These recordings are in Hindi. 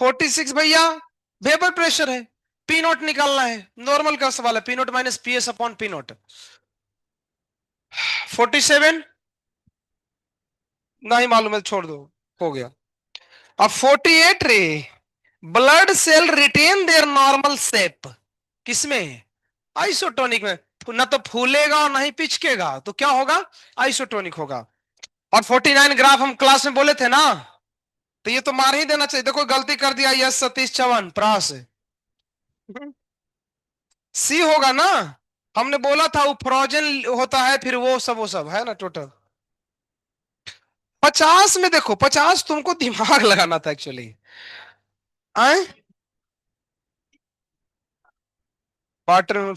46 भैया वेपर प्रेशर है। पी नोट निकालना है, नॉर्मल का सवाल है, P note minus P S upon P note. 47 नहीं मालूम है, छोड़ दो, हो गया। अब 48 रे, blood cell retain their normal shape, किसमें? आइसोटोनिक में। ना तो फूलेगा और ना ही पिचकेगा, तो क्या होगा? आइसोटोनिक होगा। और 49 ग्राफ हम क्लास में बोले थे ना, तो ये तो मार ही देना चाहिए। देखो गलती कर दिया, यस सतीश चौहान प्रास। सी होगा ना, हमने बोला था वो फ्रोजन होता है, फिर वो सब है ना टोटल। 50 में देखो, 50 तुमको दिमाग लगाना था एक्चुअली। आए वाटर में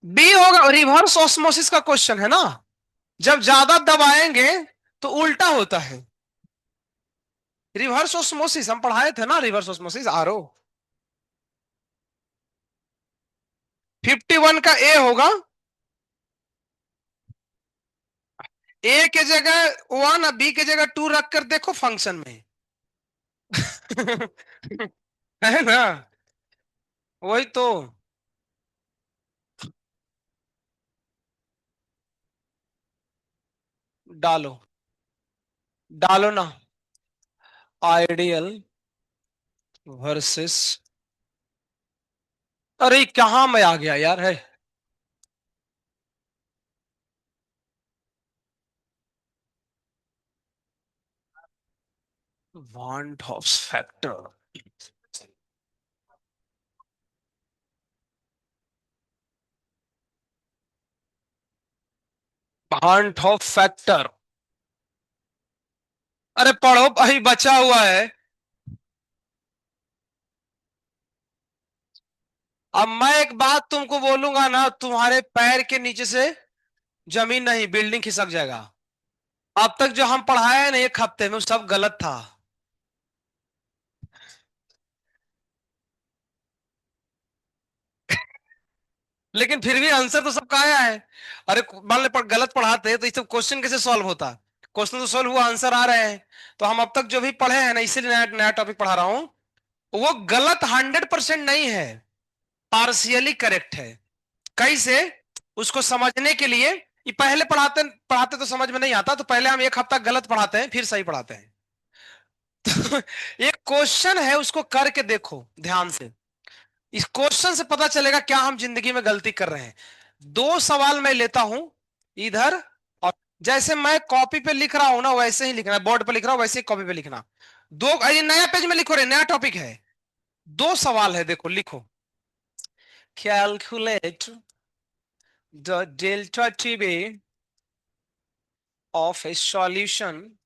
डी होगा, रिवर्स ऑस्मोसिस का क्वेश्चन है ना। जब ज्यादा दबाएंगे तो उल्टा होता है। रिवर्स ऑस्मोसिस हम पढ़ाए थे ना, रिवर्स ऑस्मोसिस आर ओ। 51 का ए होगा, ए के जगह 1 और बी के जगह 2 रख कर देखो फंक्शन में। है ना, वही तो। डालो, डालो ना। आइडियल वर्सेस, अरे कहां में आ गया यार है। Want of factor, want of factor. अरे पढ़ो भाई, बचा हुआ है। अब मैं एक बात तुमको बोलूंगा ना, तुम्हारे पैर के नीचे से जमीन नहीं, बिल्डिंग खिसक जाएगा। अब तक जो हम पढ़ाए हैं ना 1 हफ्ते में, वो सब गलत था। लेकिन फिर भी आंसर तो सबका आया है। अरे मान ले गलत पढ़ाते तो ये सब क्वेश्चन कैसे सॉल्व होता? क्वेश्चन तो सॉल्व हुआ, आंसर आ रहे हैं। तो हम अब तक जो भी पढ़े हैं ना, इसीलिए नया नया टॉपिक पढ़ा रहा हूं, वो गलत 100% नहीं है, पार्शियली करेक्ट है। कैसे? उसको समझने के लिए, ये पहले पढ़ाते पढ़ाते तो समझ में नहीं आता, तो पहले हम 1 हफ्ता गलत पढ़ाते हैं, फिर सही पढ़ाते हैं। तो एक क्वेश्चन है, उसको करके देखो ध्यान से। इस क्वेश्चन से पता चलेगा क्या हम जिंदगी में गलती कर रहे हैं। 2 सवाल मैं लेता हूं इधर, और जैसे मैं कॉपी पे लिख रहा हूं ना, वैसे ही लिखना है। बोर्ड पे लिख रहा हूं वैसे ही कॉपी पे लिखना। ये नया पेज में लिखो रे, नया टॉपिक है। 2 सवाल है, देखो लिखो। Calculate the delta TB of a solution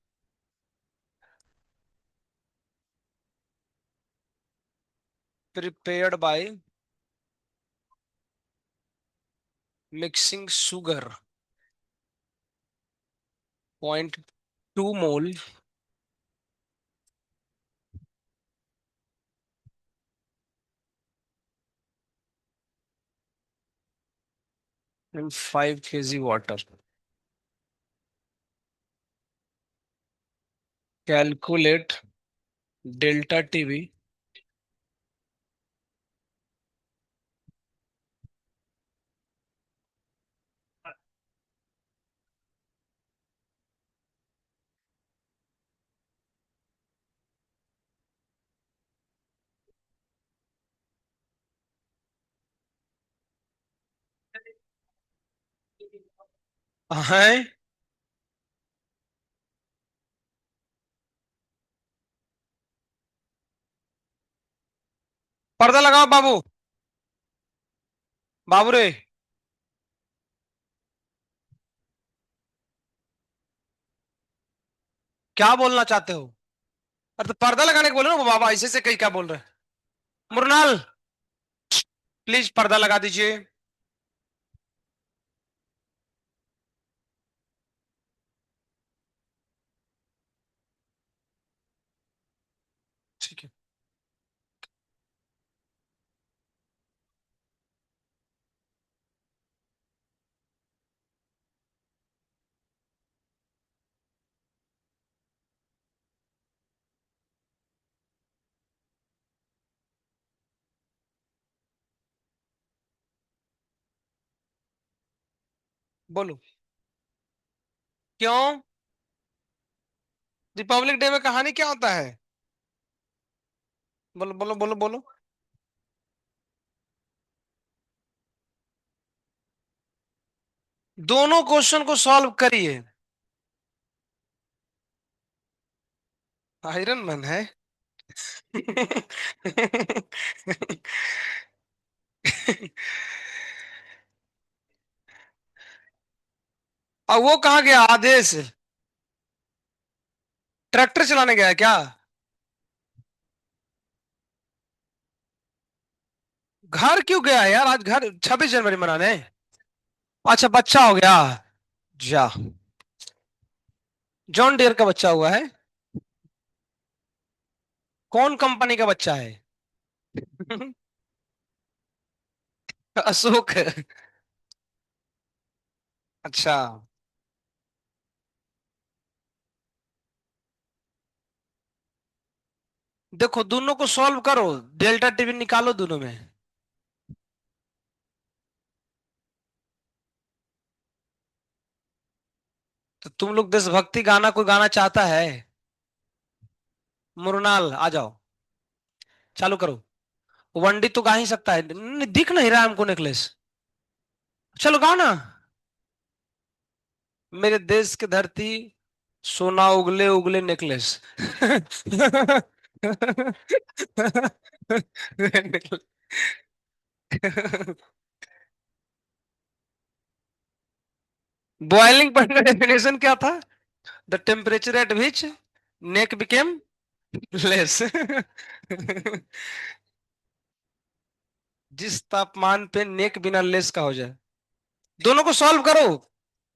prepared by mixing sugar 0.2 mole in 5 kg water. Calculate delta TB. है पर्दा लगाओ बाबू, बाबू रे। क्या बोलना चाहते हो? अरे तो पर्दा लगाने को बोलो ना बाबा, ऐसे से कहीं क्या बोल रहे हैं? मुरनाल, प्लीज पर्दा लगा दीजिए। ठीक है। बोलो। क्यों? रिपब्लिक डे में कहानी क्या होता है? बोलो बोलो बोलो बोलो। दोनों क्वेश्चन को सॉल्व करिए। आयरन मैन है। और वो कहाँ गया आदेश? ट्रैक्टर चलाने गया है क्या? घर क्यों गया है यार? आज घर 26 जनवरी मनाने। अच्छा, बच्चा हो गया। जा। जॉन डियर का बच्चा हुआ है। कौन कंपनी का बच्चा है? अशोक। अच्छा। देखो, दोनों को सॉल्व करो। डेल्टा टीवी निकालो दोनों में। तो तुम लोग देशभक्ति गाना कोई गाना चाहता है? मुरनाल आ जाओ। चालू करो। वनडी तो गा ही सकता है, दिख नहीं रहा हमको नेकलेस। चलो गाओ ना। मेरे देश की धरती, सोना उगले उगले नेकलेस। बॉइलिंग पॉइंट का डेफिनेशन क्या था? The temperature at which neck became less. जिस तापमान पे नेक बिना लेस का हो जाए। दोनों को सॉल्व करो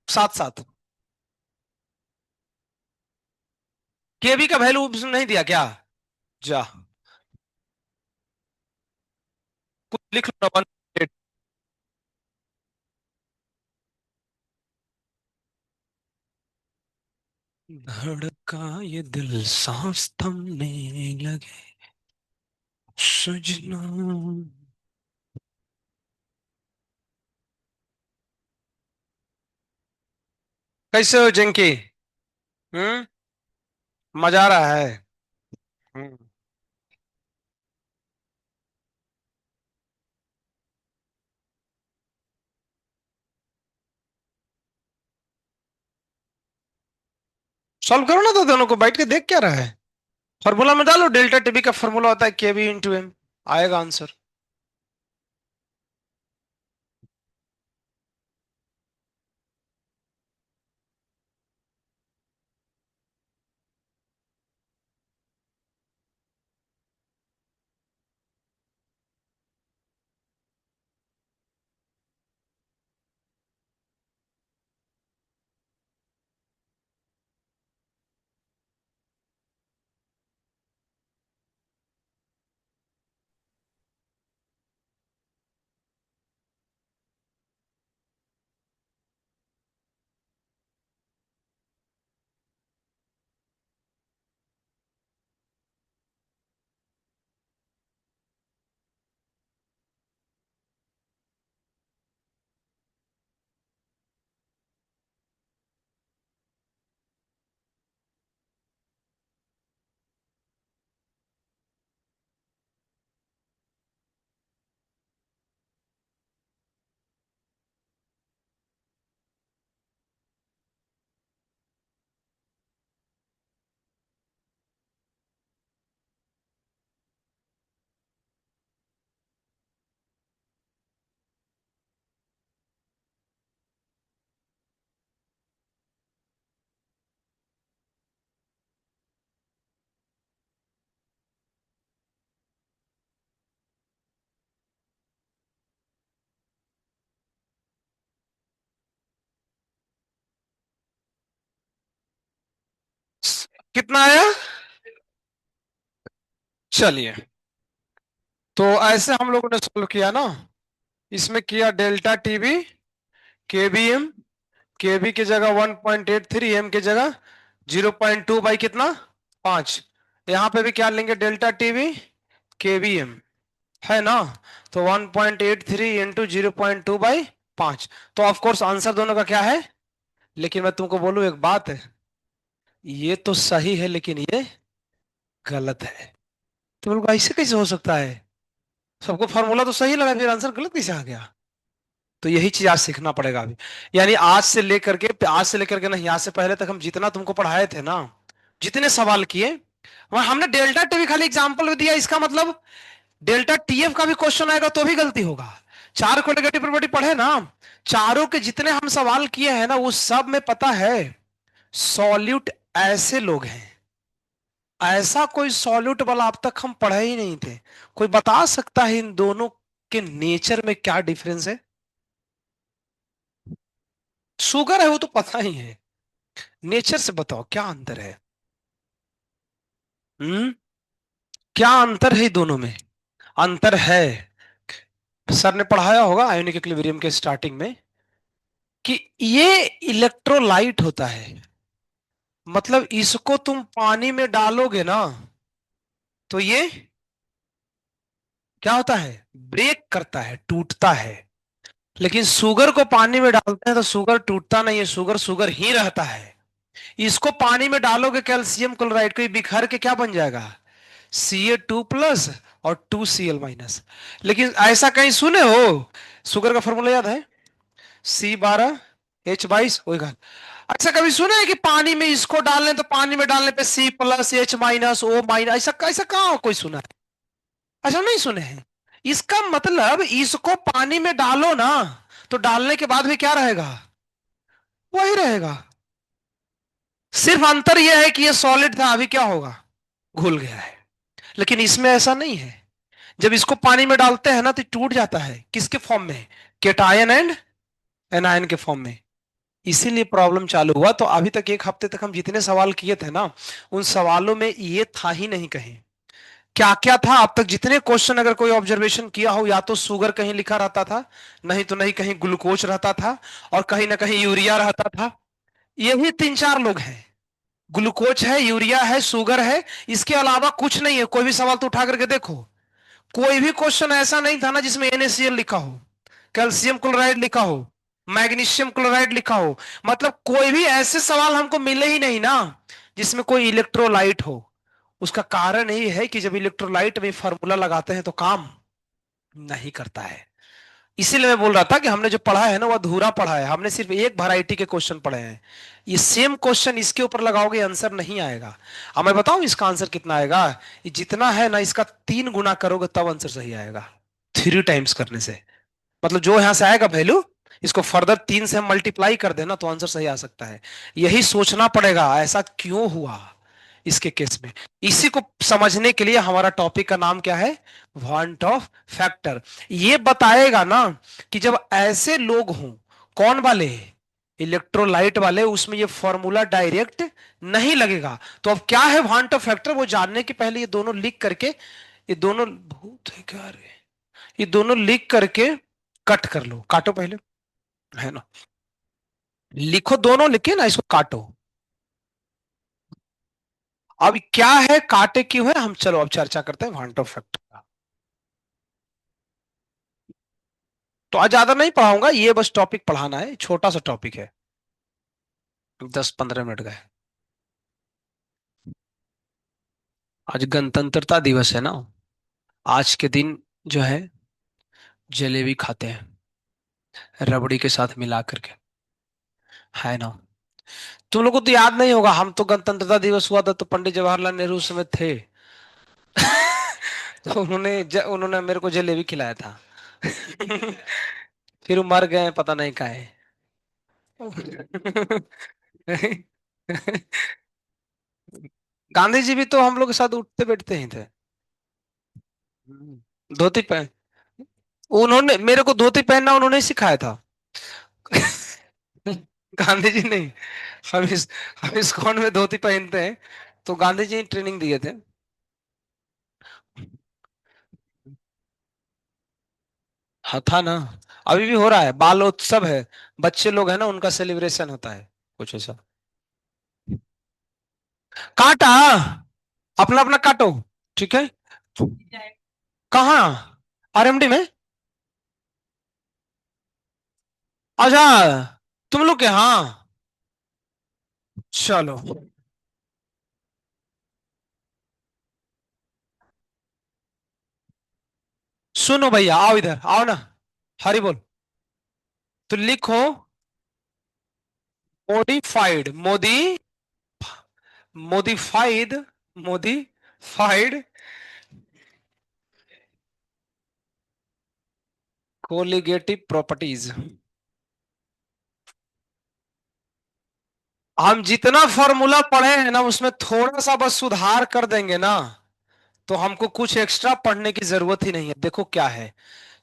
साथ साथ। केबी का वैल्यू नहीं दिया क्या? जा। कुछ लिख लो ना, 1.8। धड़का ये दिल सांस थमने लगे सजना। कैसे हो जिंकी? हम्म। मजा आ रहा है? हम्म। सॉल्व करो ना, तो दोनों को बैठ के देख क्या रहा है? फॉर्मूला में डालो, डेल्टा टीबी का फॉर्मूला होता है केबी इंटू एम। आएगा आंसर। कितना आया? चलिए। तो ऐसे हम लोगों ने सोल्व किया ना। इसमें किया डेल्टा टीबी, केबीएम। केबी की जगह 1.83, एम की जगह 0.2 बाई कितना, 5। यहाँ पे भी क्या लेंगे? डेल्टा टीबी केबीएम, है ना? तो 1.83 इंटू 0.2 बाई 5। तो ऑफ कोर्स आंसर दोनों का क्या है? लेकिन मैं तुमको बोलूं एक बात है, ये तो सही है लेकिन ये गलत है। तो बोलो ऐसे कैसे हो सकता है? सबको फॉर्मूला तो सही लगा, फिर आंसर गलत कैसे आ गया? तो यही चीज आज सीखना पड़ेगा अभी। यानी आज से लेकर के नहीं, आज से पहले तक हम जितना तुमको पढ़ाए थे ना, जितने सवाल किए, वहां हमने डेल्टा टी भी खाली एग्जांपल दिया। इसका मतलब डेल्टा टीएफ का भी क्वेश्चन आएगा तो भी गलती होगा। चार कोलिगेटिव प्रॉपर्टी पढ़े ना, चारों के जितने हम सवाल किए हैं ना, वो सब में पता है सॉल्यूट ऐसे लोग हैं, ऐसा कोई सॉल्यूट वाला अब तक हम पढ़े ही नहीं थे। कोई बता सकता है इन दोनों के नेचर में क्या डिफरेंस है? शुगर है वो तो पता ही है, नेचर से बताओ क्या अंतर है? हम्म क्या अंतर है दोनों में? अंतर है, सर ने पढ़ाया होगा आयोनिक इक्विलिब्रियम के स्टार्टिंग में, कि ये इलेक्ट्रोलाइट होता है। मतलब इसको तुम पानी में डालोगे ना, तो ये क्या होता है? ब्रेक करता है, टूटता है। लेकिन शुगर को पानी में डालते हैं तो शुगर टूटता नहीं है, शुगर शुगर ही रहता है। इसको पानी में डालोगे कैल्शियम क्लोराइड को, ये बिखर के क्या बन जाएगा? Ca2+ और 2Cl-। लेकिन ऐसा कहीं सुने हो? शुगर का फॉर्मूला याद है? C12H22, वही का। अच्छा कभी सुना है कि पानी में इसको डालने, तो पानी में डालने पे C+H-O-, ऐसा ऐसा कहाँ कोई सुना है? अच्छा नहीं सुने हैं। इसका मतलब इसको पानी में डालो ना, तो डालने के बाद भी क्या रहेगा? वही रहेगा। सिर्फ अंतर यह है कि ये सॉलिड था, अभी क्या होगा? घुल गया है। लेकिन इसमें ऐसा नहीं है। जब इसको पानी में डालते हैं ना तो टूट जाता है, किसके फॉर्म में? केटायन एंड एनायन के फॉर्म में। इसीलिए प्रॉब्लम चालू हुआ। तो अभी तक एक हफ्ते तक हम जितने सवाल किए थे ना, उन सवालों में ये था ही नहीं कहीं। क्या क्या था अब तक जितने क्वेश्चन, अगर कोई ऑब्जर्वेशन किया हो, या तो शुगर कहीं लिखा रहता था, नहीं तो नहीं कहीं ग्लूकोज रहता था, और कहीं ना कहीं यूरिया रहता था। यही तीन चार लोग हैं, ग्लूकोज है, यूरिया है, शुगर है। इसके अलावा कुछ नहीं है। कोई भी सवाल तो उठा करके देखो, कोई भी क्वेश्चन ऐसा नहीं था ना जिसमें NaCl लिखा हो, कैल्शियम क्लोराइड लिखा हो, मैग्नीशियम क्लोराइड लिखा हो। मतलब कोई भी ऐसे सवाल हमको मिले ही नहीं ना जिसमें कोई इलेक्ट्रोलाइट हो। उसका कारण यही है कि जब इलेक्ट्रोलाइट में फॉर्मूला लगाते हैं तो काम नहीं करता है। इसीलिए मैं बोल रहा था कि हमने जो पढ़ा है ना वो अधूरा पढ़ा है। हमने सिर्फ एक वैरायटी के क्वेश्चन पढ़े हैं। ये सेम क्वेश्चन इसके ऊपर लगाओगे आंसर नहीं आएगा। अब मैं बताऊं इसका आंसर कितना आएगा? ये जितना है ना इसका 3 गुना करोगे तब आंसर सही आएगा। 3 टाइम्स करने से, मतलब जो यहां से आएगा वैल्यू, इसको फर्दर 3 से मल्टीप्लाई कर देना तो आंसर सही आ सकता है। यही सोचना पड़ेगा ऐसा क्यों हुआ इसके केस में। इसी को समझने के लिए हमारा टॉपिक का नाम क्या है? Want of factor. ये बताएगा ना कि जब ऐसे लोग हों, कौन वाले? इलेक्ट्रोलाइट वाले, उसमें ये फॉर्मूला डायरेक्ट नहीं लगेगा। तो अब क्या है वांट ऑफ फैक्टर, वो जानने के पहले ये दोनों लिख करके, ये दोनों भूत है क्या रे, ये दोनों लिख करके कट कर लो, काटो पहले, है ना? लिखो दोनों, लिखे ना, इसको काटो। अब क्या है, काटे क्यों है, हम चलो अब चर्चा करते हैं वांट ऑफ फैक्टर का। तो आज ज्यादा नहीं पढ़ाऊंगा, ये बस टॉपिक पढ़ाना है, छोटा सा टॉपिक है, 10-15 मिनट का है। आज गणतंत्रता दिवस है ना, आज के दिन जो है जलेबी खाते हैं रबड़ी के साथ मिला करके, है ना? तुम लोगों को तो याद नहीं होगा, हम तो गणतंत्रता दिवस हुआ था तो पंडित जवाहरलाल नेहरू उस समय थे। तो उन्होंने मेरे को जलेबी खिलाया था। फिर वो मर गए, पता नहीं काहे। गांधी जी भी तो हम लोग के साथ उठते बैठते ही थे। धोती पहन, उन्होंने मेरे को धोती पहनना उन्होंने ही सिखाया था। गांधी जी नहीं। हम इस्कॉन में धोती पहनते हैं, तो गांधी जी ट्रेनिंग दिए थे। हाँ था ना, अभी भी हो रहा है, बाल उत्सव है। बच्चे लोग हैं ना, उनका सेलिब्रेशन होता है कुछ ऐसा। काटा, अपना अपना काटो, ठीक है। कहाँ? RMD में? अच्छा, तुम लोग के हाँ, चलो सुनो भैया, आओ इधर आओ ना। हरी बोल। तो लिखो modified, modified, modified colligative properties. हम जितना फॉर्मूला पढ़े हैं ना उसमें थोड़ा सा बस सुधार कर देंगे ना, तो हमको कुछ एक्स्ट्रा पढ़ने की जरूरत ही नहीं है। देखो क्या है,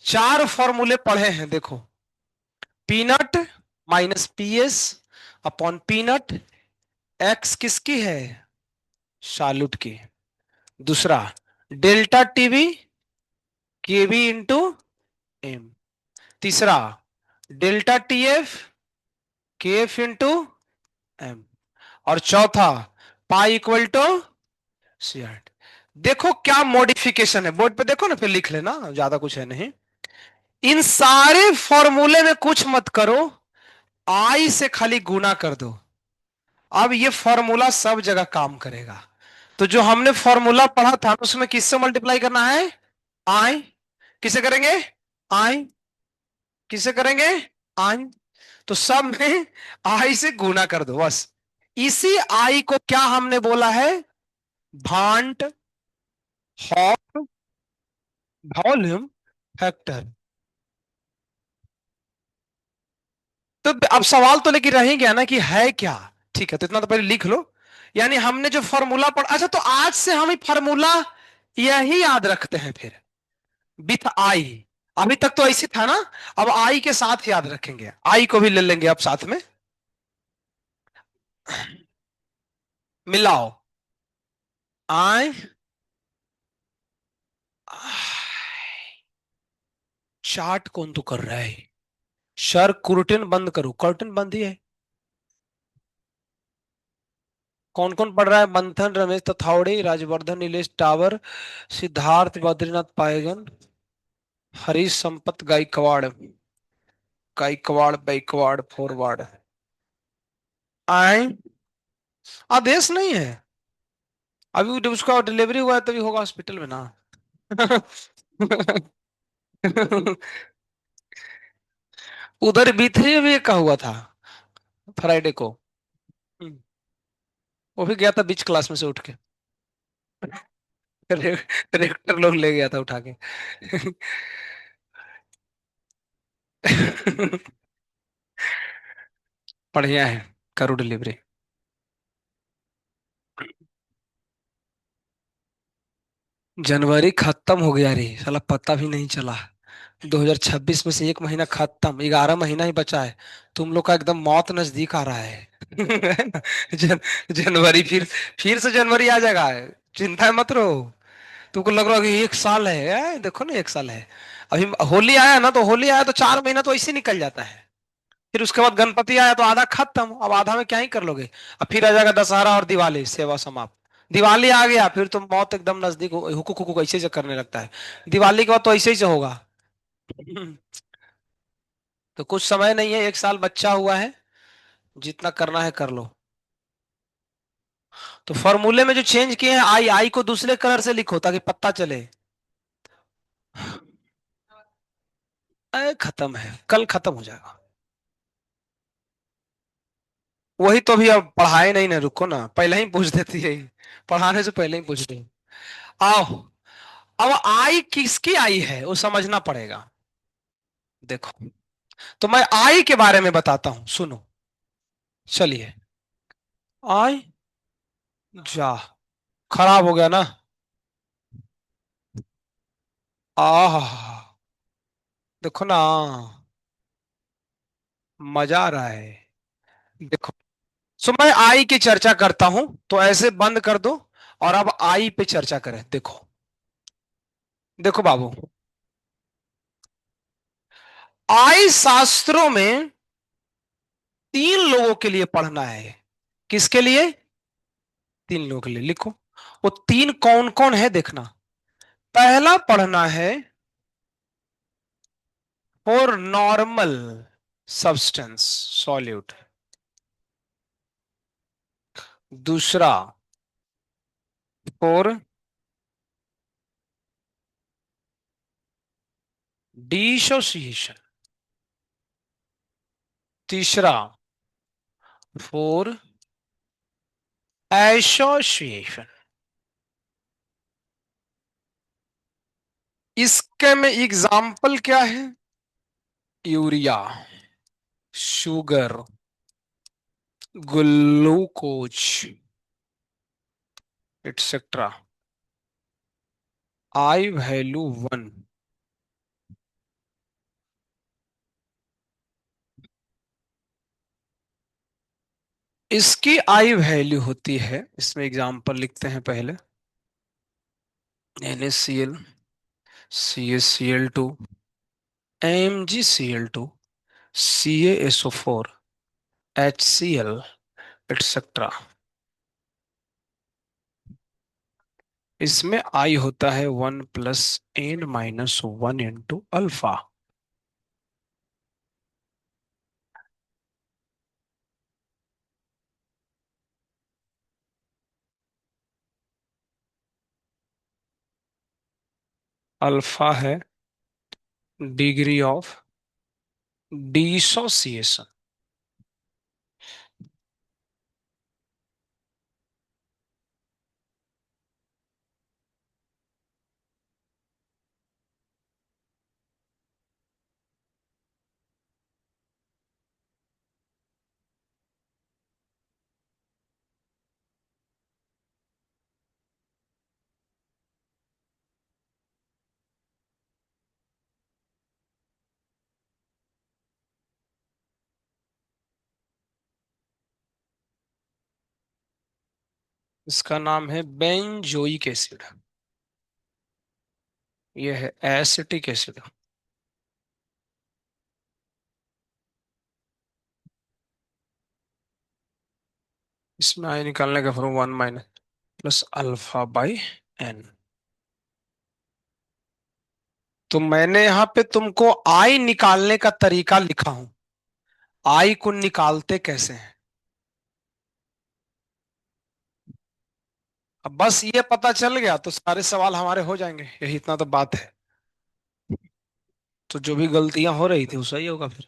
चार फॉर्मूले पढ़े हैं देखो। P naught minus PS upon P naught, X किसकी है, शालुट की। दूसरा, delta Tb Kb into M. तीसरा, delta Tf Kf into M. और चौथा, pi equal to C R. देखो क्या मॉडिफिकेशन है, बोर्ड पे देखो ना, फिर लिख लेना, ज्यादा कुछ है नहीं। इन सारे फॉर्मूले में कुछ मत करो, आई से खाली गुना कर दो। अब ये फॉर्मूला सब जगह काम करेगा। तो जो हमने फॉर्मूला पढ़ा था उसमें किससे मल्टीप्लाई करना है, आई। किसे करेंगे, आई। किसे करेंगे, आई। तो सब में आई से गुना कर दो बस। इसी आई को क्या हमने बोला है, भांट हॉफ वॉल्यूम फैक्टर। तो अब सवाल तो लेकिन रह ही गया ना कि है क्या। ठीक है, तो इतना तो पहले लिख लो। यानी हमने जो फॉर्मूला पढ़ा, अच्छा तो आज से हम फॉर्मूला यही याद रखते हैं फिर, विथ आई। अभी तक तो ऐसे था ना, अब आई के साथ याद रखेंगे, आई को भी ले लेंगे अब साथ में। मिलाओ, आई, चार्ट कौन तो कर रहा है, सर कुर्टन बंद करो, कर्टन बंद ही है। कौन कौन पढ़ रहा है, मंथन, रमेश तथावड़े, राजवर्धन, नीलेश टावर, सिद्धार्थ, बद्रीनाथ पायगन, हरीश संपत गायकवाड़, गायकवाड़ बैकवाड़ फॉरवर्ड। आए, आदेश नहीं है अभी, उसका डिलीवरी हुआ है तभी होगा हॉस्पिटल में ना। उधर बीते भी का हुआ था फ्राइडे को। हम्म, वो भी गया था बीच क्लास में से उठ के। रे, रेक्टर लोग ले गया था उठा के। बढ़िया है, करो डिलीवरी। जनवरी खत्म हो गया रे साला, पता भी नहीं चला। 2026 में से एक महीना खत्म, 11 महीना ही बचा है। तुम लोग का एकदम मौत नजदीक आ रहा है। है ना? जनवरी फिर से जनवरी आ जाएगा, चिंता मत रहो। तुमको लग रहा है कि एक साल है, देखो ना एक साल है। अभी होली आया ना, तो होली आया तो 4 महीना तो ऐसे निकल जाता है। फिर उसके बाद गणपति आया तो आधा खत्म, अब आधा में क्या ही कर लोगे। अब फिर आ जाएगा दशहरा और दिवाली, सेवा समाप्त। दिवाली आ गया फिर तो मौत एकदम नजदीक, हुकुक हुकुक ऐसे से करने लगता है। दिवाली के बाद तो ऐसे ही से होगा। तो कुछ समय नहीं है, एक साल बच्चा हुआ है, जितना करना है कर लो। तो फॉर्मूले में जो चेंज किए हैं, आई आई को दूसरे कलर से लिखो ताकि पता चले। खत्म है, कल खत्म हो जाएगा। वही तो, अभी अब पढ़ाए नहीं ना, रुको ना, पहले ही पूछ देती है। पढ़ाने से पहले ही पूछ दे। आओ, अब आई किसकी आई है वो समझना पड़ेगा। देखो, तो मैं आई के बारे में बताता हूं, सुनो। चलिए, आई, जा, खराब हो गया ना। आह, देखो ना, मजा आ रहा है। देखो, सो मैं आई की चर्चा करता हूं, तो ऐसे बंद कर दो, और अब आई पे चर्चा करें। देखो, देखो बाबू, आई शास्त्रों में तीन लोगों के लिए पढ़ना है। किसके लिए, तीन लोगों के लिए लिखो। वो तीन कौन कौन है देखना। पहला पढ़ना है फॉर नॉर्मल, सब्सटेंस, सॉल्यूट। दूसरा, फोर, डिसोसिएशन। तीसरा, फोर, एसोसिएशन। इसके में एग्जाम्पल क्या है? Urea, sugar, glucose, etcetera. I value one. इसकी आई वैल्यू होती है, इसमें एग्जाम्पल लिखते हैं पहले। NaCl, CaCl2, MgCl2, CaSO4, HCl, etcetera. इसमें आई होता है 1 + n - 1 इंटू अल्फा। अल्फा है डिग्री ऑफ डिसोसिएशन। इसका नाम है बेंजोइक एसिड। यह है एसिटिक एसिड। इसमें आई निकालने का फॉर्मूला 1 - +α/n। तो मैंने यहां पे तुमको आई निकालने का तरीका लिखा हूं। आई को निकालते कैसे हैं? अब बस ये पता चल गया तो सारे सवाल हमारे हो जाएंगे, यही इतना तो बात है। तो जो भी गलतियां हो रही थी वो सही होगा फिर।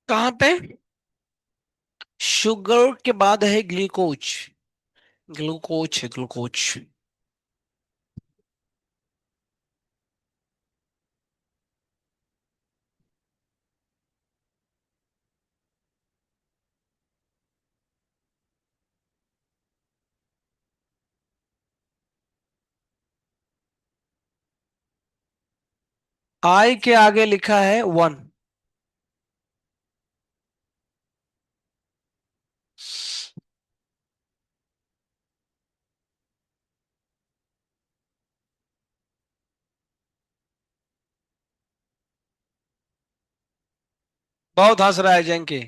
कहाँ पे? शुगर के बाद है ग्लूकोज। ग्लूकोज है, ग्लूकोज। आई के आगे लिखा है 1। बहुत हंस रहा है जैंकी।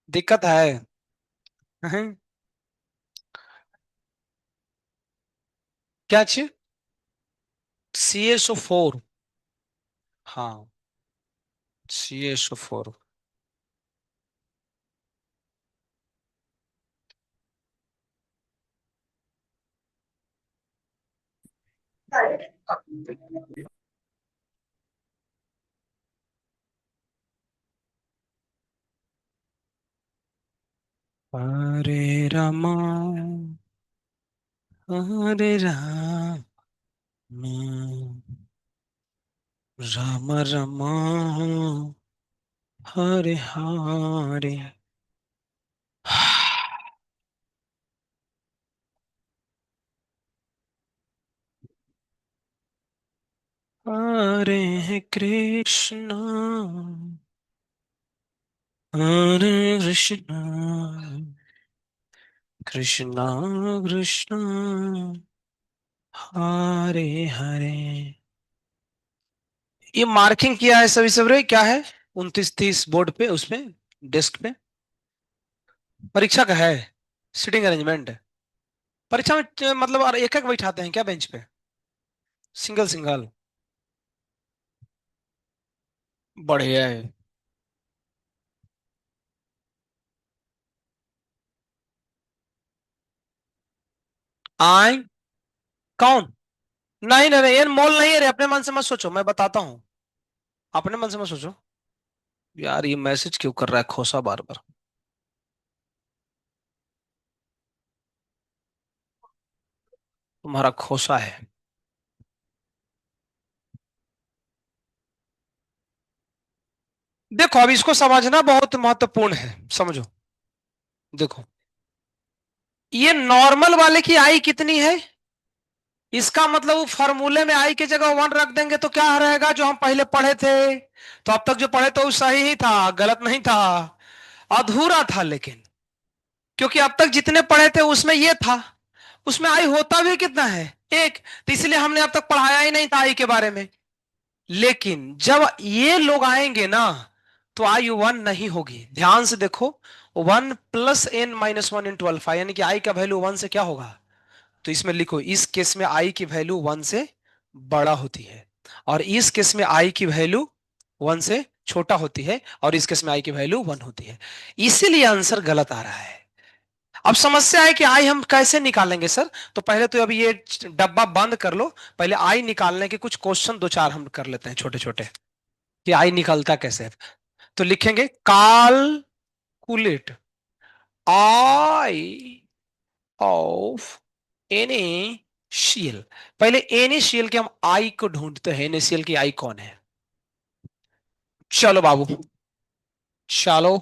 दिक्कत है। क्या चीज? CaSO4। हाँ, CaSO4। हरे रामा, हरे राम, राम राम, हरे हरे। हरे कृष्णा, हरे कृष्णा, कृष्णा कृष्णा, हरे हरे। ये मार्किंग किया है सभी सब रे, क्या है? 29 30 बोर्ड पे, उसमें डेस्क पे। परीक्षा का है, सिटिंग अरेंजमेंट। परीक्षा में मतलब और एक एक बैठाते हैं क्या बेंच पे? Single single. बढ़िया है। आई कौन? नहीं नहीं नहीं, ये मोल नहीं है रे, अपने मन से मत सोचो, मैं बताता हूँ। अपने मन से मत सोचो। यार ये मैसेज क्यों कर रहा है खोसा बार बार? तुम्हारा खोसा है। देखो अब इसको समझना बहुत महत्वपूर्ण है, समझो। देखो, ये नॉर्मल वाले की आई कितनी है? इसका मतलब वो फॉर्मूले में आई की जगह वन रख देंगे तो क्या रहेगा, जो हम पहले पढ़े थे। तो अब तक जो पढ़े तो वो सही ही था, गलत नहीं था। अधूरा था लेकिन, क्योंकि अब तक जितने पढ़े थे उसमें ये था। उसमें आई होता भी कितना है? एक। तो इसलिए हमने अब तक पढ़ाया ही नहीं था आई के बारे में। लेकिन जब ये लोग आएंगे ना, तो आई वन नहीं होगी, ध्यान से देखो। One plus n minus one into alpha, यानी कि आई का वैल्यू वन से क्या होगा? तो इसमें लिखो, इस केस में आई की वैल्यू वन से बड़ा होती है, और इस केस में आई की वैल्यू वन से छोटा होती है, और इस केस में आई की वैल्यू वन होती है। इसीलिए आंसर गलत आ रहा है। अब समस्या है कि आई हम कैसे निकालेंगे सर? तो पहले तो अभी ये डब्बा बंद कर लो। पहले आई निकालने के कुछ क्वेश्चन दो चार हम कर लेते हैं छोटे छोटे, कि आई निकलता कैसे है। तो लिखेंगे कैलकुलेट आई ऑफ NaCl। पहले NaCl के हम आई को ढूंढते हैं, NaCl की आई कौन है? चलो बाबू, चलो,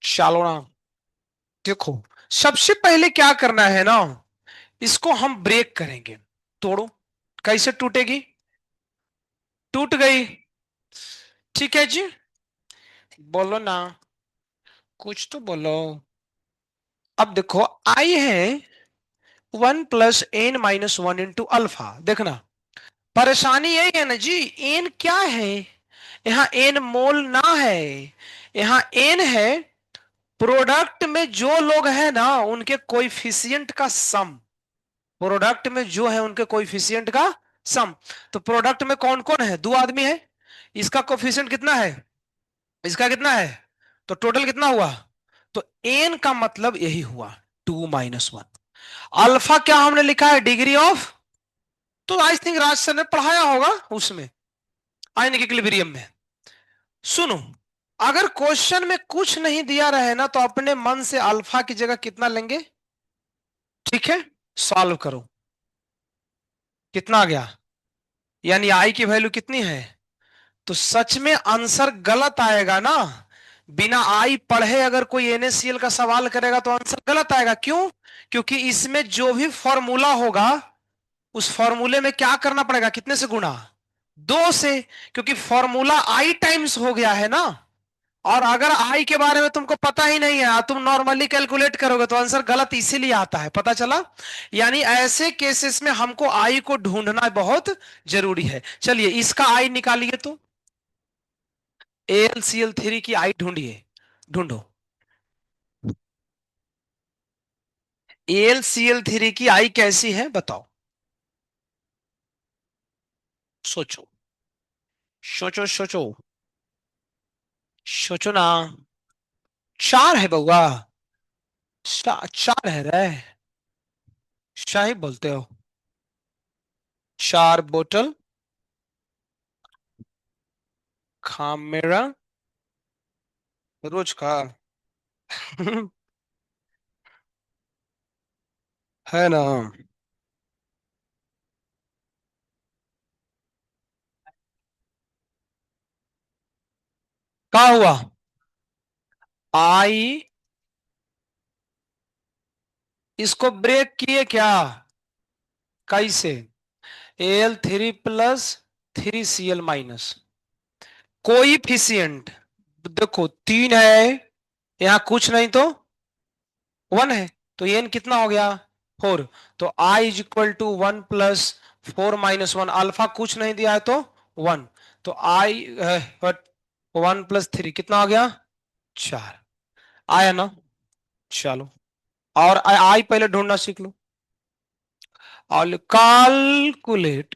चलो ना। देखो, सबसे पहले क्या करना है ना, इसको हम ब्रेक करेंगे। तोड़ो। कैसे टूटेगी? टूट गई। ठीक है जी। बोलो ना, कुछ तो बोलो। अब देखो, आई है one plus n minus one into alpha, देखना। परेशानी यही है ना जी, एन क्या है? यहाँ एन मोल ना है, यहाँ एन है प्रोडक्ट में जो लोग हैं ना उनके कोइफिशिएंट का सम। प्रोडक्ट में जो है उनके कोइफिशिएंट का सम। तो प्रोडक्ट में कौन कौन है? दो आदमी है। इसका कोफिशिएंट कितना है? इसका कितना है? तो टोटल कितना हुआ? तो एन का मतलब यही हुआ, टू माइनस वन। अल्फा क्या हमने लिखा है? Degree of. तो आई थिंक राज सर ने पढ़ाया होगा उसमें, आयनिक इक्विलिब्रियम में। सुनो, अगर क्वेश्चन में कुछ नहीं दिया रहे ना, तो अपने मन से अल्फा की जगह कितना लेंगे? ठीक है, सॉल्व करो। कितना आ गया? यानी आई की वैल्यू कितनी है? तो सच में आंसर गलत आएगा ना। बिना आई पढ़े अगर कोई NaCl का सवाल करेगा तो आंसर गलत आएगा। क्यों? क्योंकि इसमें जो भी फॉर्मूला होगा, उस फॉर्मूले में क्या करना पड़ेगा? कितने से गुणा? दो से। क्योंकि फॉर्मूला आई टाइम्स हो गया है ना। और अगर आई के बारे में तुमको पता ही नहीं है, तुम नॉर्मली कैलकुलेट करोगे तो आंसर गलत इसीलिए आता है, पता चला? यानी ऐसे केसेस में हमको आई को ढूंढना बहुत जरूरी है। चलिए इसका आई निकालिए तो। AlCl3 की आई ढूंढिए, ढूंढो। AlCl3 की आई कैसी है बताओ? सोचो, सोचो सोचो, सोचो ना। चार है बउआ। चार है रे। शाही बोलते हो। चार बोतल खामेरा रोज का। है ना। क्या हुआ? आई, इसको ब्रेक किए क्या? कैसे? Al3 + 3Cl-। कोइफिशिएंट देखो, तीन है, यहां कुछ नहीं तो वन है। तो एन कितना हो गया? फोर। तो I is equal to one plus four minus one. Alpha कुछ नहीं दिया है तो वन। तो आई वन प्लस थ्री कितना हो गया? चार। आया ना? चलो, और आई पहले ढूंढना सीख लो। I'll calculate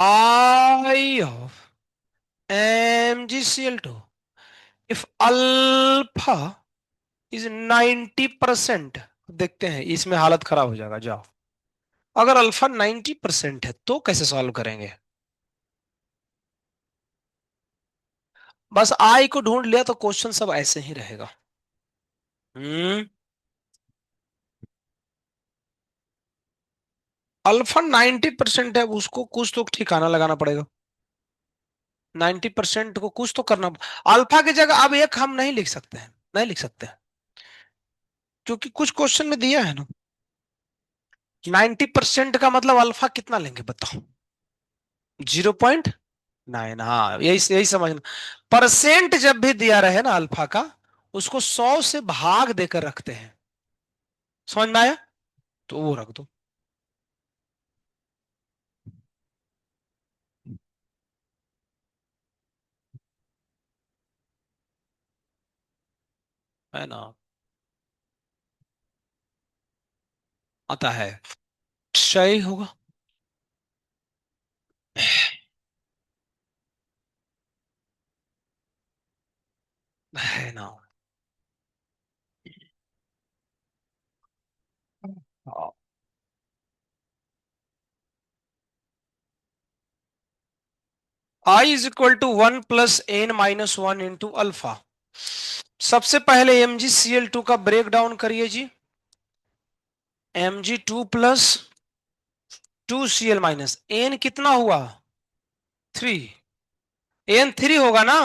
I of MgCl2 if alpha is 90%। देखते हैं, इसमें हालत खराब हो जाएगा, जाओ। अगर अल्फा 90% है तो कैसे सॉल्व करेंगे? बस आई को ढूंढ लिया तो क्वेश्चन सब ऐसे ही रहेगा। हम्म। अल्फा 90% है, उसको कुछ तो ठिकाना लगाना पड़ेगा। 90% को कुछ तो करना। अल्फा की जगह अब एक हम नहीं लिख सकते हैं, नहीं लिख सकते हैं, क्योंकि कुछ क्वेश्चन में दिया है ना। 90% का मतलब अल्फा कितना लेंगे बताओ? 0.9। हाँ, यही यही समझना। परसेंट जब भी दिया रहे ना अल्फा का, उसको 100 से भाग देकर रखते हैं। समझ में आया? तो वो रख दो। है ना? आता है, सही होगा। है ना? I is equal to 1 + n - 1 * alpha. सबसे पहले MgCl2 का ब्रेक डाउन करिए जी। Mg2 + 2Cl-, n कितना हुआ? 3। n 3 होगा ना,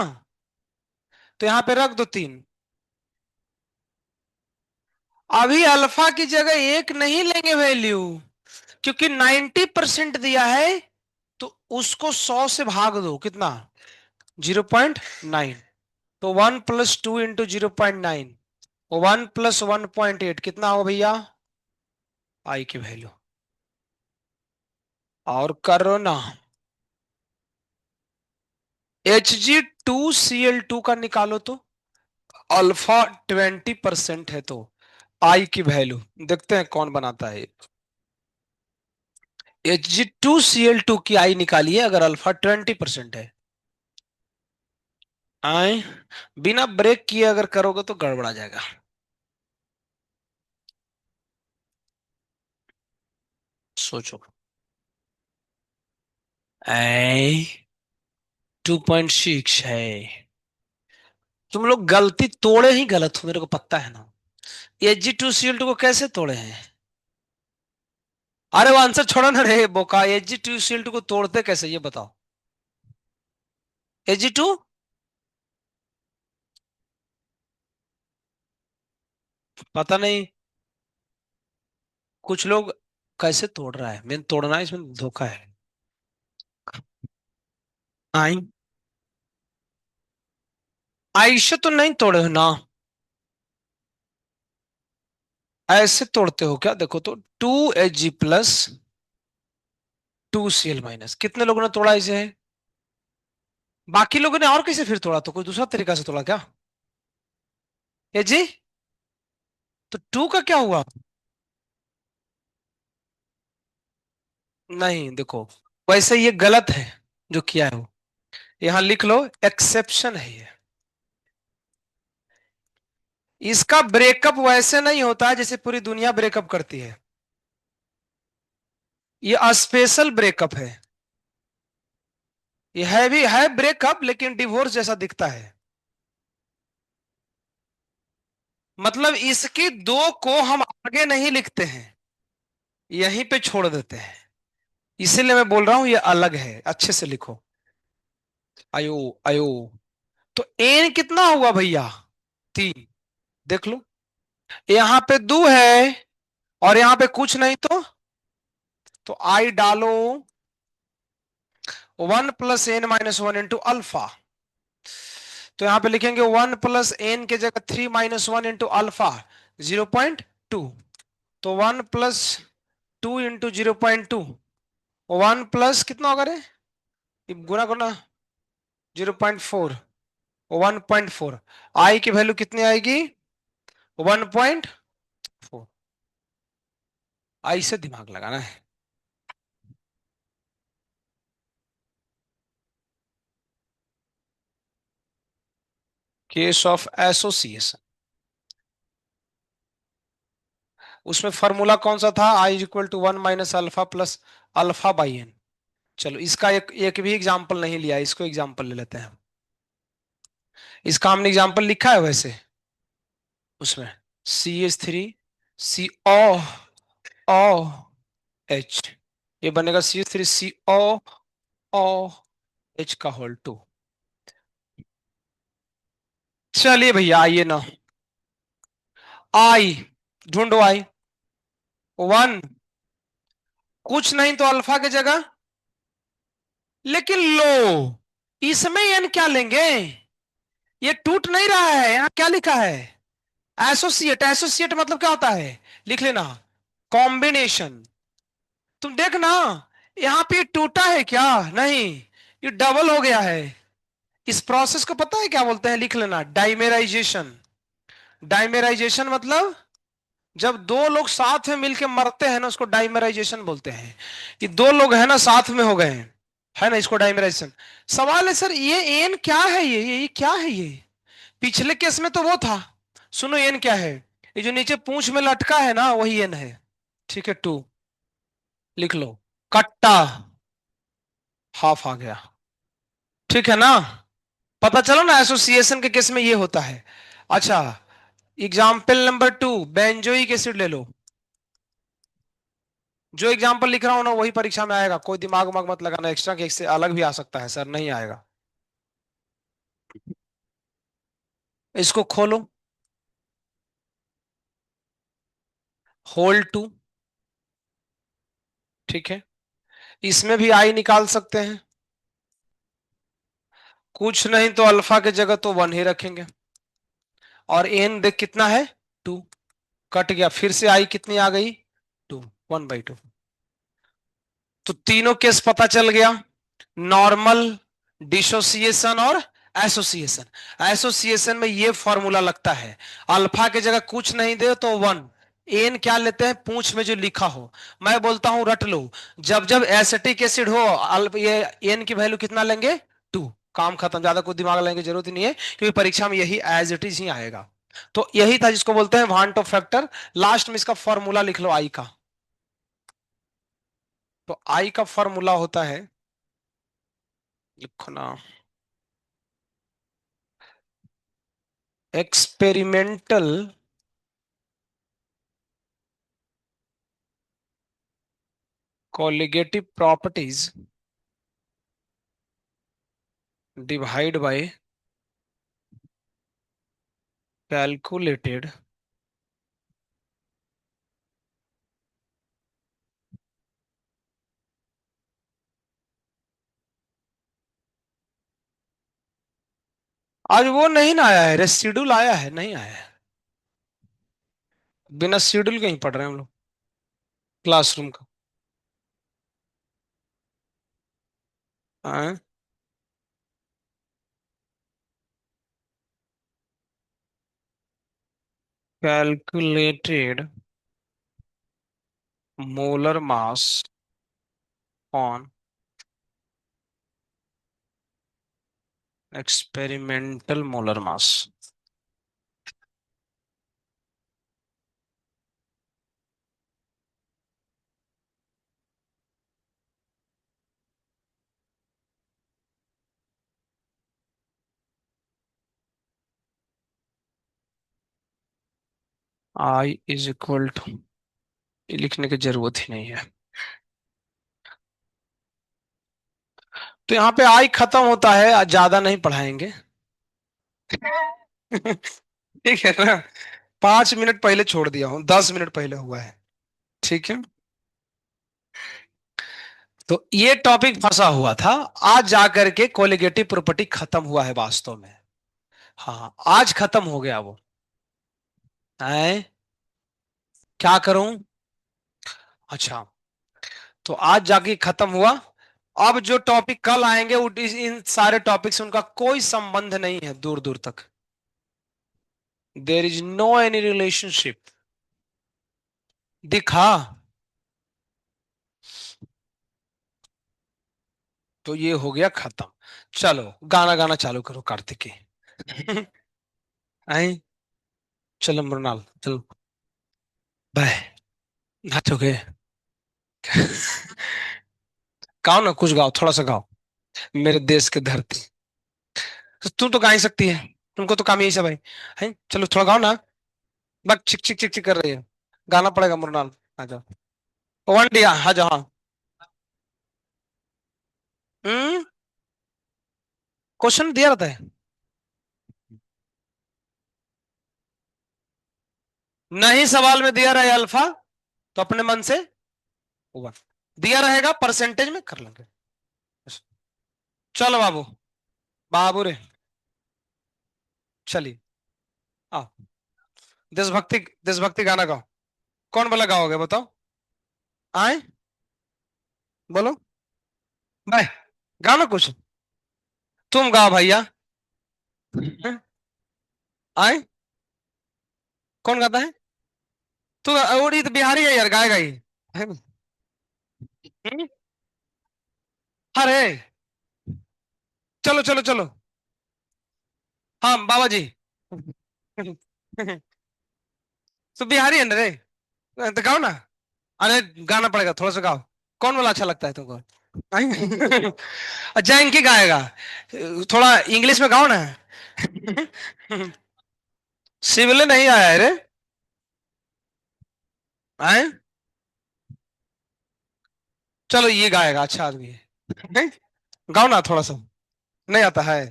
तो यहां पे रख दो 3। अभी अल्फा की जगह एक नहीं लेंगे वैल्यू, क्योंकि 90% दिया है, तो उसको 100 से भाग दो, कितना? 0.9। तो 1 + 2 × 0.9, 1 + 1.8 कितना हो भैया? आई की वैल्यू। और करो ना। Hg2Cl2 का निकालो तो। अल्फा 20% है तो आई की वैल्यू देखते हैं कौन बनाता है। Hg2Cl2 की आई निकालिए अगर अल्फा 20% है। आई बिना ब्रेक किए अगर करोगे तो गड़बड़ा जाएगा। सोचो। आई 2.6 है। तुम लोग गलती तोड़े ही गलत हो, मेरे को पता है ना। Hg2Cl2 को कैसे तोड़े हैं? अरे वो आंसर छोड़ो ना रे बोका, Hg2Cl2 को तोड़ते कैसे ये बताओ। Hg2, पता नहीं। कुछ लोग कैसे तोड़ रहा है, मैंने तोड़ना है, इसमें धोखा है। आई ऐसे तो नहीं तोड़े हो ना। ऐसे तोड़ते हो क्या? देखो तो 2Hg + 2Cl-, कितने लोगों ने तोड़ा इसे है? बाकी लोगों ने और कैसे फिर तोड़ा? तो कोई दूसरा तरीका से तोड़ा क्या? ये जी, तो 2 का क्या हुआ? नहीं देखो, वैसे ये गलत है जो किया है वो। यहां लिख लो, एक्सेप्शन है ये। इसका ब्रेकअप वैसे नहीं होता है जैसे पूरी दुनिया ब्रेकअप करती है। ये स्पेशल ब्रेकअप है। ये है भी है ब्रेकअप, लेकिन डिवोर्स जैसा दिखता है। मतलब इसकी दो को हम आगे नहीं लिखते हैं, यहीं पे छोड़ देते हैं। इसीलिए मैं बोल रहा हूं ये अलग है, अच्छे से लिखो। आयो आयो। तो एन कितना हुआ भैया? 3। देख लो, यहां पे 2 है और यहां पे कुछ नहीं, तो आई डालो 1 + n - 1 * अल्फा। तो यहां पे लिखेंगे 1 + n के जगह 3 - 1 * अल्फा 0.2। तो 1 + 2 × 0.2, 1 + कितना होगा रे? ये गुना करना। 0.4, 1.4। आई की वैल्यू कितनी आएगी? 1.4। ऐसे दिमाग लगाना है। केस ऑफ एसोसिएशन, उसमें फॉर्मूला कौन सा था? I is equal to 1 - alpha plus alpha by n. चलो इसका एक एक भी एग्जाम्पल नहीं लिया, इसको एग्जाम्पल ले लेते हैं। इसका हमने एग्जाम्पल लिखा है वैसे उसमें, CH3CO OH, ये बनेगा CH3COOH का होल टू। चलिए भैया आइए ना, आई ढूंढो, आई 1, कुछ नहीं तो अल्फा की जगह, लेकिन लो इसमें एन क्या लेंगे? ये टूट नहीं रहा है, यहां क्या लिखा है? एसोसिएट। एसोसिएट मतलब क्या होता है? लिख लेना, कॉम्बिनेशन। तुम देखना, यहां पे ये टूटा है क्या? नहीं, ये डबल हो गया है। इस प्रोसेस को पता है क्या बोलते हैं? लिख लेना, डाइमेराइजेशन। डाइमेराइजेशन मतलब जब दो लोग साथ में मिलके मरते हैं ना, उसको डाइमेराइजेशन बोलते हैं। कि दो लोग हैं ना साथ में हो गए हैं, है ना, इसको डाइमेराइजेशन। सवाल है सर, ये एन क्या है? ये क्या है ये? पिछले केस में तो वो था। सुनो एन क्या है, ये जो नीचे पूंछ में लटका है ना वही एन है। ठीक है, 2 लिख लो। कट्टा हाफ आ गया। ठीक है ना? पता चलो ना, एसोसिएशन के केस में ये होता है। अच्छा, एग्जाम्पल नंबर 2, बेंजोइक एसिड ले लो। जो एग्जाम्पल लिख रहा हूं ना वही परीक्षा में आएगा, कोई दिमाग उमाग मत लगाना एक्स्ट्रा, कि इससे अलग भी आ सकता है सर, नहीं आएगा। इसको खोलो, होल टू। ठीक है, इसमें भी आई निकाल सकते हैं। कुछ नहीं तो अल्फा की जगह तो 1 ही रखेंगे, और एन देख कितना है, 2। कट गया, फिर से आई कितनी आ गई, 2, 1/2। तो तीनों केस पता चल गया, नॉर्मल, डिसोसिएशन और एसोसिएशन। एसोसिएशन में ये फॉर्मूला लगता है, अल्फा की जगह कुछ नहीं दे तो 1, एन क्या लेते हैं, पूंछ में जो लिखा हो। मैं बोलता हूं रट लो, जब जब एसिटिक एसिड हो ये एन की वैल्यू कितना लेंगे, 2। काम खत्म, ज्यादा कुछ दिमाग लगाने की जरूरत ही नहीं है, क्योंकि परीक्षा में यही एज इट इज ही आएगा। तो यही था जिसको बोलते हैं वांट ऑफ फैक्टर। लास्ट में इसका फॉर्मूला लिख लो आई का। तो आई का फॉर्मूला होता है, लिखो ना, experimental colligative properties divide by calculated आज वो नहीं ना आया है, रेसिड्यूल आया है, नहीं आया है। बिना शेड्यूल के ही पढ़ रहे हैं हम लोग क्लासरूम का। Calculated molar mass on experimental molar mass. I is equal to, लिखने की जरूरत ही नहीं है। तो यहाँ पे आई खत्म होता है, आज ज्यादा नहीं पढ़ाएंगे। ठीक है ना? 5 मिनट पहले छोड़ दिया हूं, 10 मिनट पहले हुआ है। ठीक है, तो ये टॉपिक फंसा हुआ था, आज जाकर के कोलिगेटिव प्रॉपर्टी खत्म हुआ है वास्तव में। हाँ, आज खत्म हो गया वो है। क्या करूं? अच्छा, तो आज जाके खत्म हुआ। अब जो टॉपिक कल आएंगे इन सारे टॉपिक से उनका कोई संबंध नहीं है दूर दूर तक। There is no any relationship. दिखा? तो ये हो गया खत्म। चलो गाना गाना चालू करो कार्तिकी। आई। चलो मृणाल चलो। बाय। नाचोगे? गाओ ना, कुछ गाओ, थोड़ा सा गाओ। मेरे देश की धरती। तो तुम तो गा ही सकती है, तुमको तो काम यही सब है चलो थोड़ा गाओ ना। बस चिक चिक चिक चिक कर रही है। गाना पड़ेगा मृणाल। आ जाओ। वन डी आ जाओ हाँ। हम्म। क्वेश्चन दिया रहता है। नहीं, सवाल में दिया रहे अल्फा, तो अपने मन से वन दिया रहेगा, परसेंटेज में कर लेंगे। चलो बाबू। बाबू रे। चलिए। आओ। देशभक्ति। देशभक्ति गाना गाओ। कौन वाला गाओगे बताओ? आए। बोलो। बाय। गाओ ना कुछ। तुम गाओ भैया। हैं? आए। कौन गाता है? तू और ये तो बिहारी है यार, गाएगा ही है ना? हम्म? अरे। चलो चलो चलो। हाँ बाबा जी। तो बिहारी है ना रे? तो गाओ ना। अरे गाना पड़ेगा, थोड़ा सा गाओ। कौन वाला अच्छा लगता है तुमको? जैंकी गाएगा। थोड़ा इंग्लिश में गाओ ना। सिविल नहीं आया है रे। आए। चलो ये गाएगा, अच्छा आदमी है। नहीं? गाओ ना थोड़ा सा। नहीं आता है?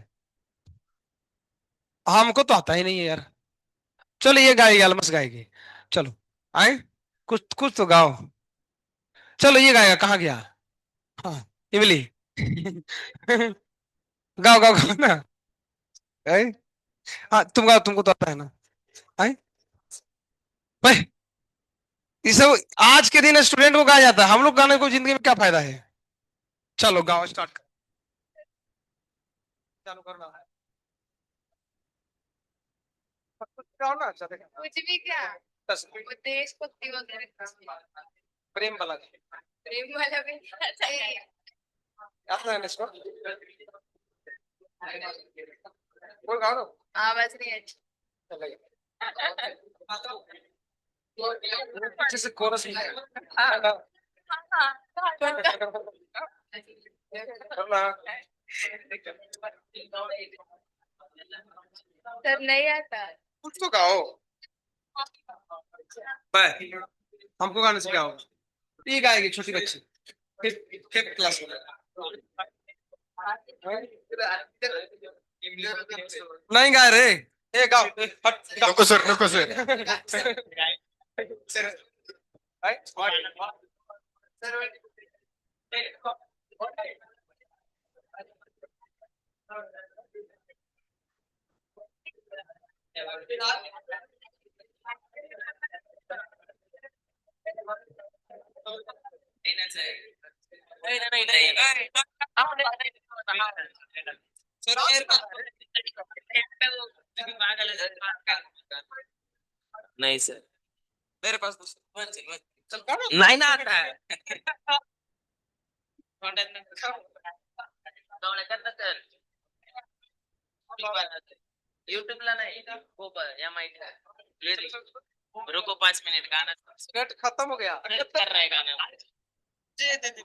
हमको तो आता ही नहीं है यार। चलो ये गाएगी, अलमस गाएगी। चलो। आए। कुछ कुछ तो गाओ। चलो ये गाएगा, कहाँ गया? हाँ। इमली। गाओ गाओ गाओ ना। आए? हाँ तुम गाओ, तुमको तो आता है ना। आए। भाई ये सब आज के दिन स्टूडेंट को गाया जाता है, हम लोग गाने को जिंदगी में क्या फायदा है? चलो गाओ, स्टार्ट कर। चालू करना है। कुछ गाओ ना, अच्छा देखा। कुछ भी क्या? वो देशभक्ति वगैरह। प्रेम वाला। प्रेम वाला भी अच्छा है। आता है ना इसको? कोई गाओ ना। आवाज नहीं अच्छी। चलो। अच्छे से कोरस नहीं है। करना। सब नहीं आता। कुछ तो गाओ। बाय। हमको गाने से क्या होगा? ये गाएगी छोटी बच्ची। फिफ्थ फिफ्थ क्लास में। नहीं गा रे। ए गाओ हट गाओ। नुको सर नुको सर। नहीं सर, मेरे पास चल नहीं ना आता है। यूट्यूब ला नाही हो या माहिती। रुको 5 मिनट गाना नेट खत्म हो गया। कर रहा है गाना। दे दे दे।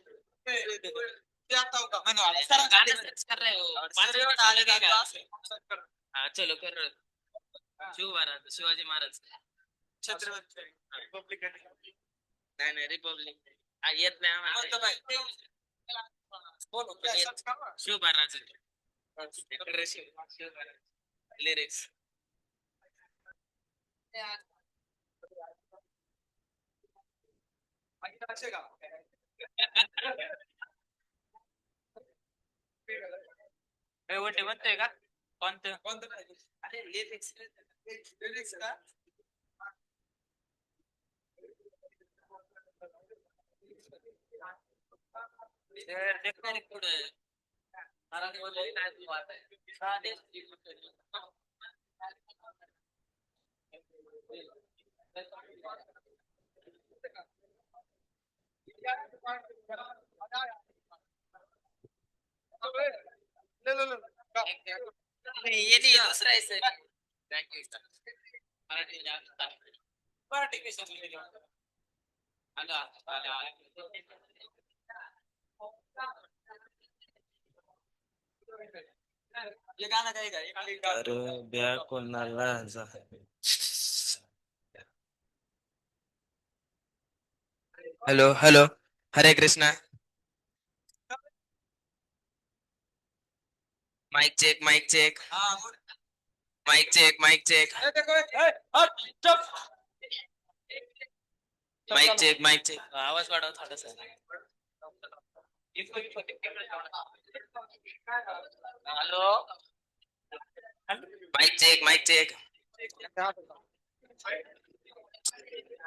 क्या आता होगा मैंने गाना सर्च कर रहे हो 5 मिनट लगेगा। हाँ चलो कर रहे हो। शिव महाराज, शिवाजी महाराज। छत्रपती रिपब्लिक। नाही नाही रिपब्लिक येत नाही आम्हाला। बोलो क्या सर्च करना? शिव महाराज। लिरिक्स। वटे म्हणतोय का? कोणतं कोणतं? अरे लिरिक्स। लिरिक्स का? देखना नहीं पुढे। मराठी बोलले काय तू आता है साधे। ले लो लो नहीं ये नहीं दूसरा है sir thank you sir Marathi Marathi में सर आला आला ये गाना गाएगा ये अरे ब्या कोणाला जा hello hello Hare Krishna mike check mike check देखो हट चुप माइक चेक आवाज वाढव थोडासा हेलो माइक चेक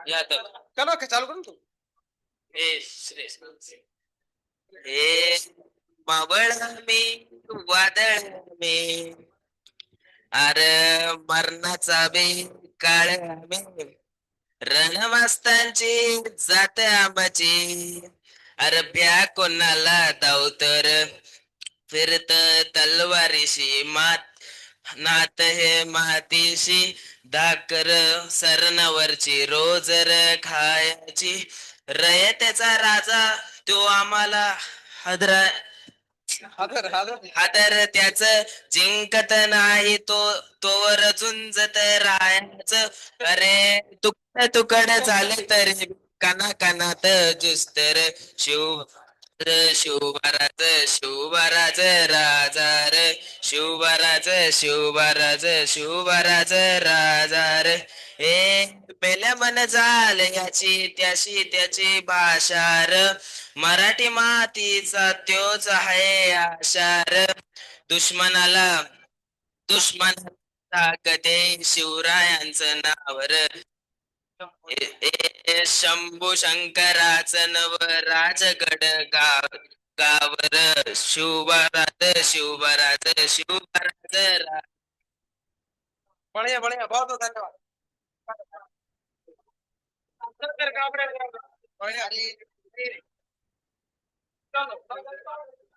या तर करो के चालू करो तू ए श्रेष्ठ हे मावळ मी वादळ मी अरे मरणाचा बे काळ मी रणमस्तांची जात आंबाची अरब्या कोणाला दावतर फिरत तलवारीशी नात हे मातीशी धाकर सरणावरची रोजर खायची रयतेचा राजा तो आम्हाला हदरा हादर त्याच जिंकत नाही तोवर झुंजत राहायच अरे तुकड झाले तर काना कानात जुस्तर शिव शिवराज राजा रे शिवराज राजा रे हे पेल्या मन झाल याची त्याची भाषा र मराठी मातीचा त्योच आहे आशार दुश्मनाला दुश्मन ताकदे शिवरायांचं नावर शंभू शंकराचं नव राजगड गावर शिवराज बढ़िया बढ़िया बहुत बहुत धन्यवाद बढ़िया चलो